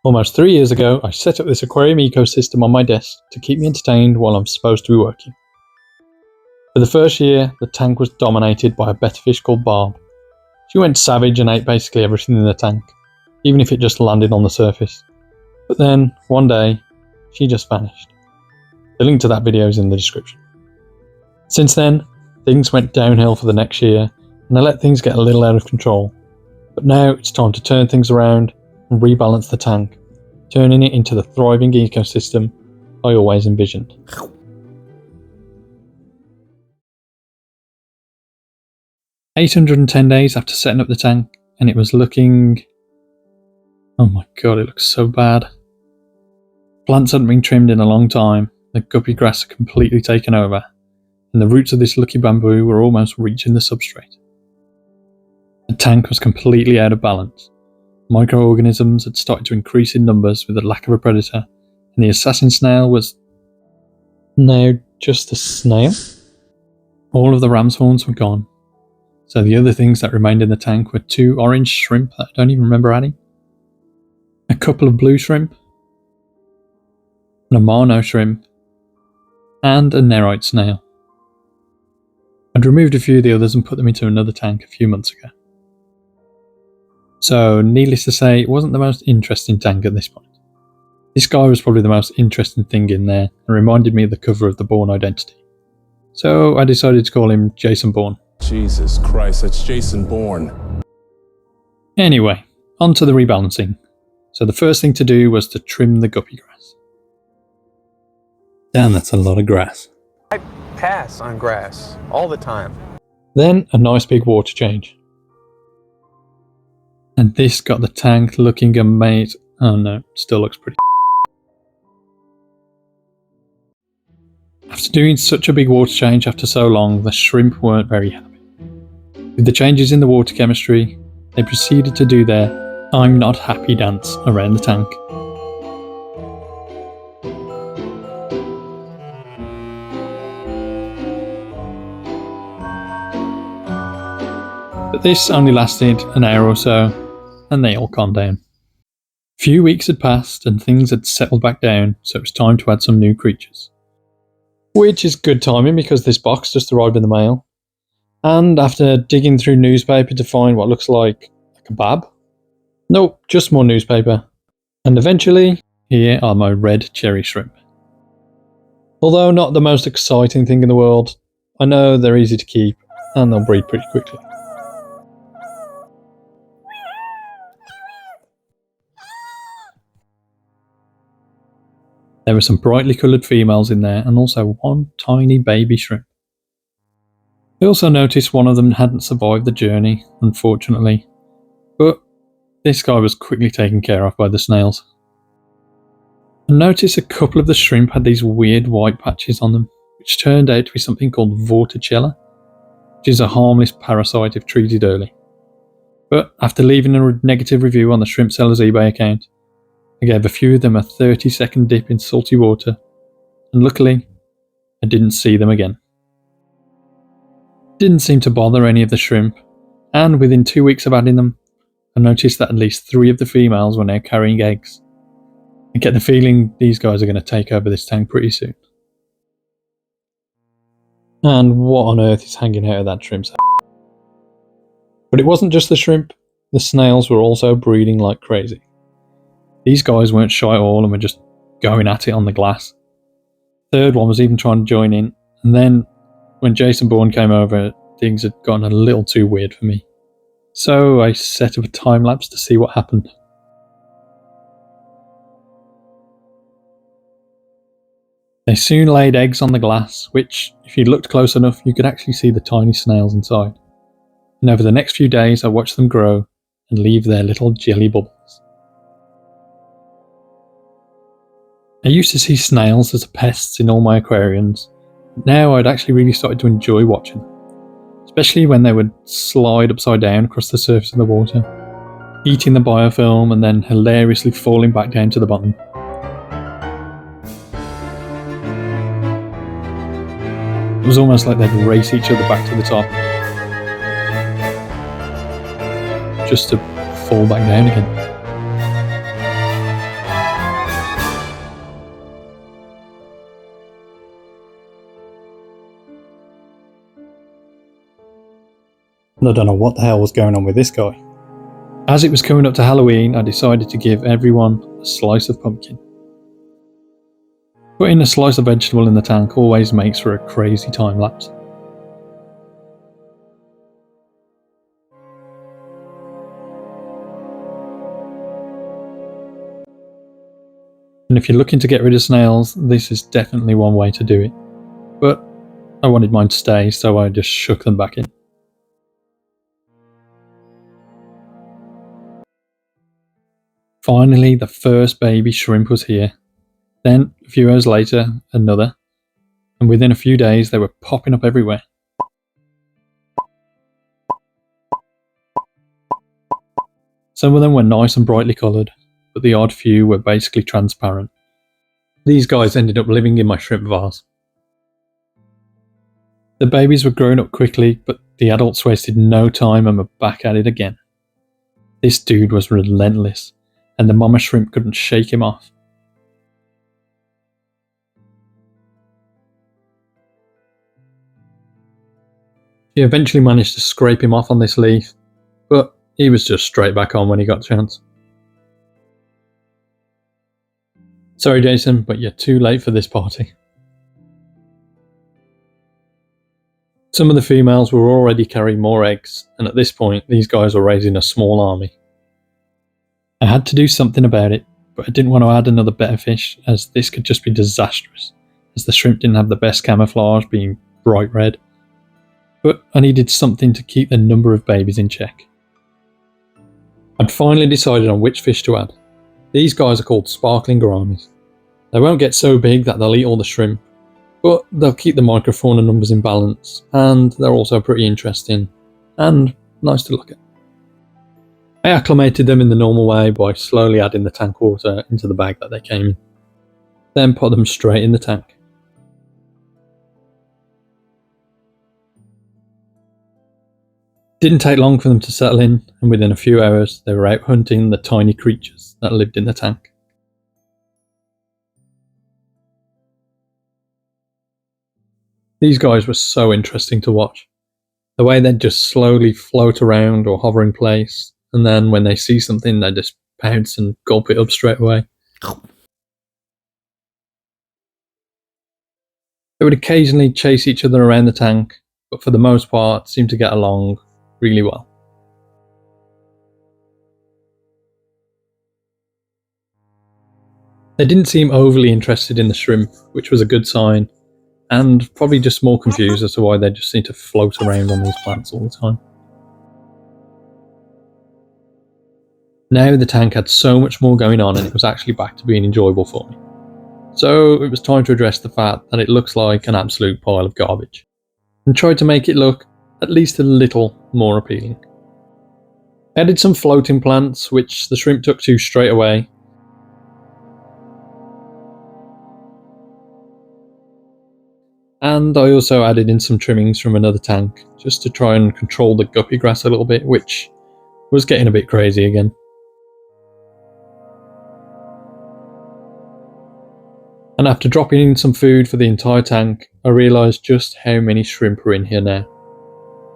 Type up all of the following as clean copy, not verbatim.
Almost 3 years ago, I set up this aquarium ecosystem on my desk to keep me entertained while I'm supposed to be working. For the first year, the tank was dominated by a betta fish called Barb. She went savage and ate basically everything in the tank, even if it just landed on the surface. But then, one day, she just vanished. The link to that video is in the description. Since then, things went downhill for the next year, and I let things get a little out of control. But now it's time to turn things around and rebalance the tank, turning it into the thriving ecosystem I always envisioned. "810 days after setting up the tank, and it was looking... oh my god, it looks so bad. Plants hadn't been trimmed in a long time, the guppy grass had completely taken over, and the roots of this lucky bamboo were almost reaching the substrate. The tank was completely out of balance. Microorganisms had started to increase in numbers with the lack of a predator, and the assassin snail was now just a snail. All of the ram's horns were gone, so the other things that remained in the tank were 2 orange shrimp that I don't even remember adding, a couple of blue shrimp, an Amano shrimp, and a Nerite snail. I'd removed a few of the others and put them into another tank a few months ago. So, needless to say, it wasn't the most interesting tank at this point. This guy was probably the most interesting thing in there and reminded me of the cover of the Bourne Identity. So I decided to call him Jason Bourne. Jesus Christ, that's Jason Bourne. Anyway, on to the rebalancing. So the first thing to do was to trim the guppy grass. Damn, that's a lot of grass. I pass on grass all the time. Then a nice big water change. And this got the tank looking amazing. Oh no, still looks pretty. After doing such a big water change after so long, the shrimp weren't very happy. With the changes in the water chemistry, they proceeded to do their "I'm not happy" dance around the tank. But this only lasted an hour or so, and they all calmed down. A few weeks had passed and things had settled back down, so it was time to add some new creatures. Which is good timing because this box just arrived in the mail. And after digging through newspaper to find what looks like a kebab, nope, just more newspaper. And eventually, here are my red cherry shrimp. Although not the most exciting thing in the world, I know they're easy to keep and they'll breed pretty quickly. There were some brightly coloured females in there and also one tiny baby shrimp. I also noticed one of them hadn't survived the journey, unfortunately, but this guy was quickly taken care of by the snails. I noticed a couple of the shrimp had these weird white patches on them, which turned out to be something called Vorticella, which is a harmless parasite if treated early. But after leaving a negative review on the Shrimp Seller's eBay account, I gave a few of them a 30-second dip in salty water, and luckily, I didn't see them again. It didn't seem to bother any of the shrimp, and within 2 weeks of adding them, I noticed that at least 3 of the females were now carrying eggs. I get the feeling these guys are going to take over this tank pretty soon. And what on earth is hanging out of that shrimp's head? But it wasn't just the shrimp, the snails were also breeding like crazy. These guys weren't shy at all and were just going at it on the glass. Third one was even trying to join in, and then when Jason Bourne came over, things had gotten a little too weird for me. So I set up a time lapse to see what happened. They soon laid eggs on the glass, which, if you looked close enough, you could actually see the tiny snails inside. And over the next few days, I watched them grow and leave their little jelly bubbles. I used to see snails as pests in all my aquariums, but now I'd actually really started to enjoy watching them, especially when they would slide upside down across the surface of the water, eating the biofilm and then hilariously falling back down to the bottom. It was almost like they'd race each other back to the top, just to fall back down again. and I don't know what the hell was going on with this guy. As it was coming up to Halloween, I decided to give everyone a slice of pumpkin. Putting a slice of vegetable in the tank always makes for a crazy time lapse. And if you're looking to get rid of snails, this is definitely one way to do it. But I wanted mine to stay, so I just shook them back in. Finally, the first baby shrimp was here. Then, a few hours later, another. And within a few days, they were popping up everywhere. Some of them were nice and brightly coloured, but the odd few were basically transparent. These guys ended up living in my shrimp vase. The babies were growing up quickly, but the adults wasted no time and were back at it again. This dude was relentless, and the mama shrimp couldn't shake him off. He eventually managed to scrape him off on this leaf, but he was just straight back on when he got the chance. Sorry Jason, but you're too late for this party. Some of the females were already carrying more eggs, and at this point these guys were raising a small army. I had to do something about it, but I didn't want to add another betta fish, as this could just be disastrous, as the shrimp didn't have the best camouflage, being bright red. But I needed something to keep the number of babies in check. I'd finally decided on which fish to add. These guys are called sparkling gouramis. They won't get so big that they'll eat all the shrimp, but they'll keep the microfauna numbers in balance, and they're also pretty interesting and nice to look at. I acclimated them in the normal way by slowly adding the tank water into the bag that they came in, then put them straight in the tank. Didn't take long for them to settle in, and within a few hours they were out hunting the tiny creatures that lived in the tank. These guys were so interesting to watch. The way they'd just slowly float around or hover in place, and then when they see something they just pounce and gulp it up straight away. They would occasionally chase each other around the tank, but for the most part seemed to get along really well. They didn't seem overly interested in the shrimp, which was a good sign, and probably just more confused as to why they just seem to float around on these plants all the time. Now the tank had so much more going on and it was actually back to being enjoyable for me. So it was time to address the fact that it looks like an absolute pile of garbage, and tried to make it look at least a little more appealing. I added some floating plants, which the shrimp took to straight away. And I also added in some trimmings from another tank, just to try and control the guppy grass a little bit, which was getting a bit crazy again. And after dropping in some food for the entire tank, I realised just how many shrimp are in here now.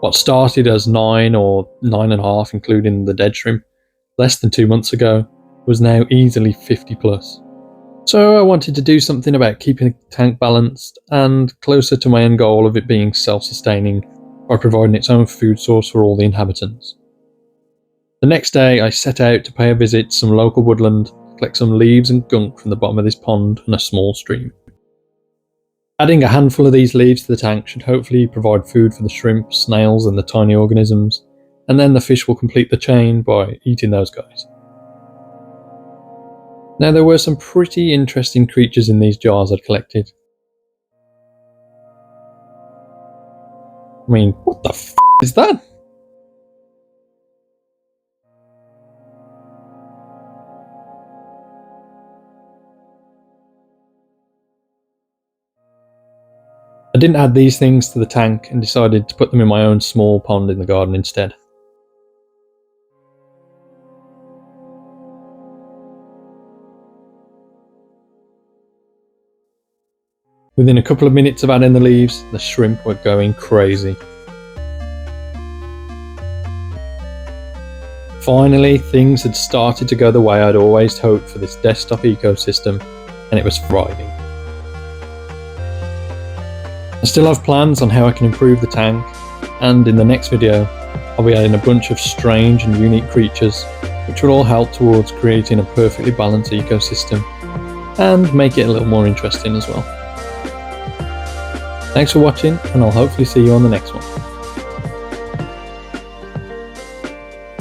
What started as 9 or 9.5, including the dead shrimp, less than 2 months ago, was now easily 50 plus. So I wanted to do something about keeping the tank balanced and closer to my end goal of it being self-sustaining by providing its own food source for all the inhabitants. The next day I set out to pay a visit to some local woodland, collect some leaves and gunk from the bottom of this pond and a small stream. Adding a handful of these leaves to the tank should hopefully provide food for the shrimp, snails and the tiny organisms, and then the fish will complete the chain by eating those guys. Now there were some pretty interesting creatures in these jars I'd collected. I mean, what the f*** is that? I didn't add these things to the tank and decided to put them in my own small pond in the garden instead. Within a couple of minutes of adding the leaves, the shrimp were going crazy. Finally, things had started to go the way I'd always hoped for this desktop ecosystem, and it was thriving. I still have plans on how I can improve the tank, and in the next video, I'll be adding a bunch of strange and unique creatures, which will all help towards creating a perfectly balanced ecosystem, and make it a little more interesting as well. Thanks for watching, and I'll hopefully see you on the next one.